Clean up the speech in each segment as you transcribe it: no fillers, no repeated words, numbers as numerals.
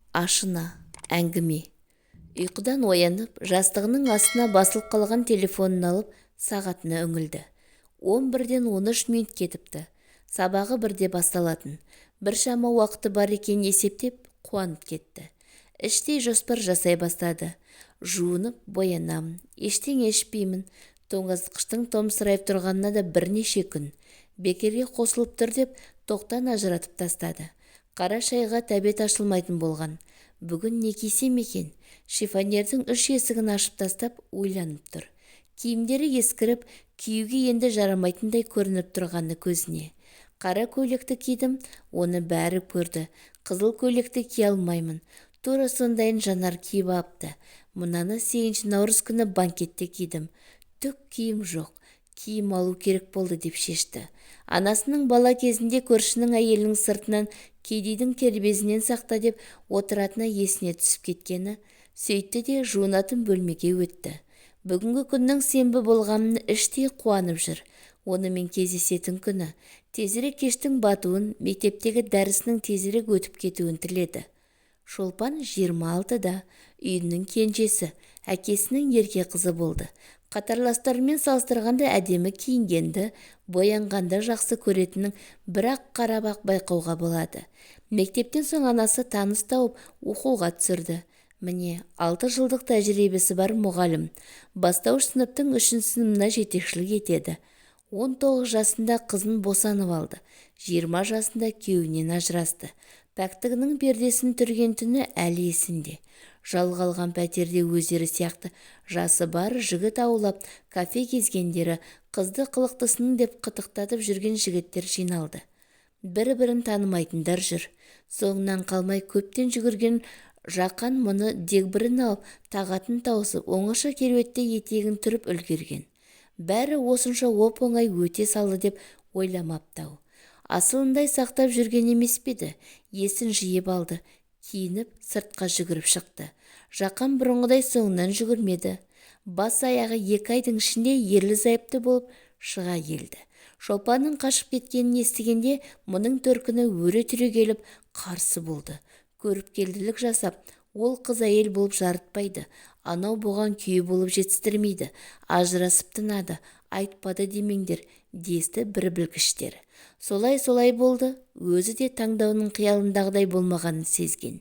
Ашына әңгіме. Ұйқыдан оянып, жастығының астына басылып қалған телефонын алып, сағатына үңілді. 11-ден 13 минут кетіпті. Сабағы бірде басталатын. Біршама уақыты бар екен есептеп, қуанып кетті. Іштей жоспар жасай бастады. Жуынып, боянамын, ештеңе ішпеймін. Тоңазытқыштың томсырайып тұрғанына да бірнеше күн. Бекерге қосылып тұр деп, тоқтан ажыратып тастады. Қара шайға тәбет ашылмайтын болған. Бүгін не кисем екен? Шифонердің 3 есігін ашып тастап ойланып тұр. Киімдері ескіріп, киюге енді жарамайтындай көрініп тұрғаны көзіне. Қара көйлекті кидім, оны бәрі көрді. Қызыл көйлекті кие алмаймын. Тура сондайын Жанар киіп апты. Мынаны 8 наурыз күні банкетте кидім. Түк киім жоқ. Киім алу керек болды деп шешті. Анасының бала кезінде көршінің әйелінің сыртынан кедейдің кербезінен сақта деп отыратына есіне түсіп кеткені, сөйтті де жуынатын бөлмеге өтті. Бүгінгі күннің сенбі болғанын іштей қуанып жүр. Онымен кездесетін күні, тезірек кештің батуын, мектептегі дәрісінің тезірек өтіп кетуін тіледі. Шолпан 26-да, үйінің кенжесі, әкесінің ерке қызы болды. Қатарластарымен салыстырғанда әдемі киінгенді, боянғанды жақсы көретінін бірақ қарабақ байқауға болады. Мектептен соң анасы таныс тауып оқуға түсірді. Міне, 6 жылдық тәжірибесі бар мұғалім. Бастауыш сыныптың 3 сыныбына жетекшілік етеді. 19 жасында қызын босанып алды. 20 жасында күйеуінен ажырасты. Пәктігінің пердесін түрген түні әлі есінде. Жалға алған пәтерде өздері сияқты жасы бар жігіт аулап, кафе кезгендері, қызды қылықтысының деп қытықтатып жүрген жігіттер жиналды. Бір-бірін танымайтындар жүр. Соңынан қалмай көптен жүгірген Жақан мұны дегбірін алып, тағатын тауысып, оңаша керуетте етегін түріп үлгерген. Бәрі осынша оп-оңай өте салды деп ойламаптау. Асылындай сақтап жүрген емес педі, есін жиып алды. Киініп, сыртқа жүгіріп шықты. Жақан бұрынғыдай соңынан жүгірмеді. Бас аяғы 2 айдың ішінде ерлі-зайыпты болып шыға келді. Шолпанның қашып кеткенін естігенде, мұның төркіні өре түрегеліп қарсы болды. Көріпкелділік жасап, ол қыз әйел болып жарытпайды. Анау бұған күйі болып жетістірмейді. Ажырасып тынады, айтпады демеңдер, десті бір білгіштері. Солай болды, өзі де таңдауының қиялындағыдай болмағанын сезген.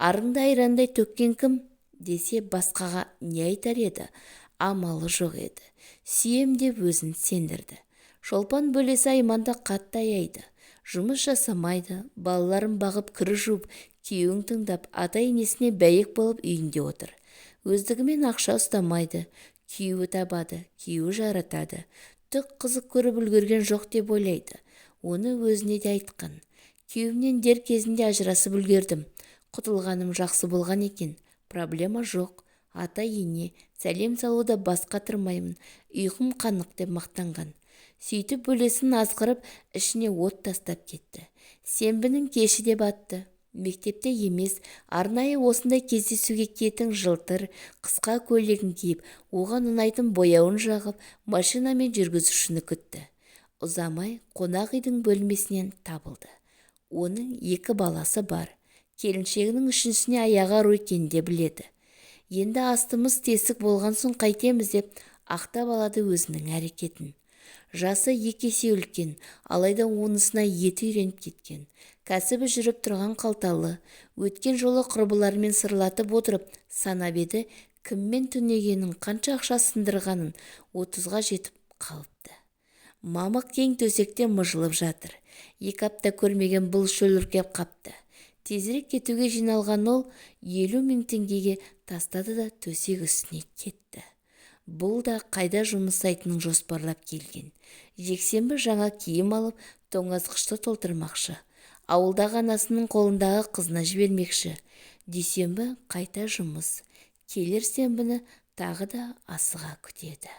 Арыңды айрандай төккен кім? Десе басқаға не айтар еді? Амалы жоқ еді. Сүйем деп өзін сендірді. Шолпан бөлесі Айманды қатты аяйды. Жұмыс жасамайды, балаларын бағып кір жуып, күйеуін тыңдап, ата-енесіне бәйек болып үйінде отыр. Өздігімен ақша ұстамайды, күйеуі табады, күйеуі жаратады. Түк қызық көріп үлгерген жоқ деп ойлайды. Оны өзіне де айтқан. Күйеуімнен дер кезінде ажырасып үлгердім. Құтылғаным жақсы болған екен. Проблема жоқ. Ата-ене, сәлем салуда бас қатырмаймын. Ұйқым қанық деп мақтанған. Сөйтіп бөлесін азғырып, ішіне от тастап кетті. Сенбінің кеші де батты. Мектепте емес, арнайы осындай кездесуге кетің жылтыр, қысқа көйлегін киіп, оған ұнайтын бояуын жағып, машинамен жүргізушіні күтті. Ұзамай қонақ үйдің бөлмесінен табылды. Оның 2 баласы бар. Келіншегінің 3-сіне аяғы ауыр екенін де біледі. Енді астымыз тесік болған соң қайтеміз деп ақтап алады өзінің әрекетін. Жасы 2 есе үлкен, алайда онысына еті үйреніп кеткен. Кәсібі жүріп тұрған қалталы, өткен жолы құрбыларымен сырлатып отырып, санап еді, кіммен түнегенін, қанша ақша сындырғанын 30-ға жетіп қалыпты. Мамық кең төсекте мыжылып жатыр. 2 апта көрмеген бұл шөліркеп қапты. Тезірек кетуге жиналған ол 50.000 теңгеге тастады да төсек үстіне кетті. Бұл да қайда жұмсайтынын жоспарлап келген. Жексенбі жаңа киім алып, тоңазытқышты толтырмақшы. Ауылдағы анасының қолындағы қызына жібермекші. Дүйсенбі қайта жұмыс. Келер сенбіні тағы да асыға күтеді.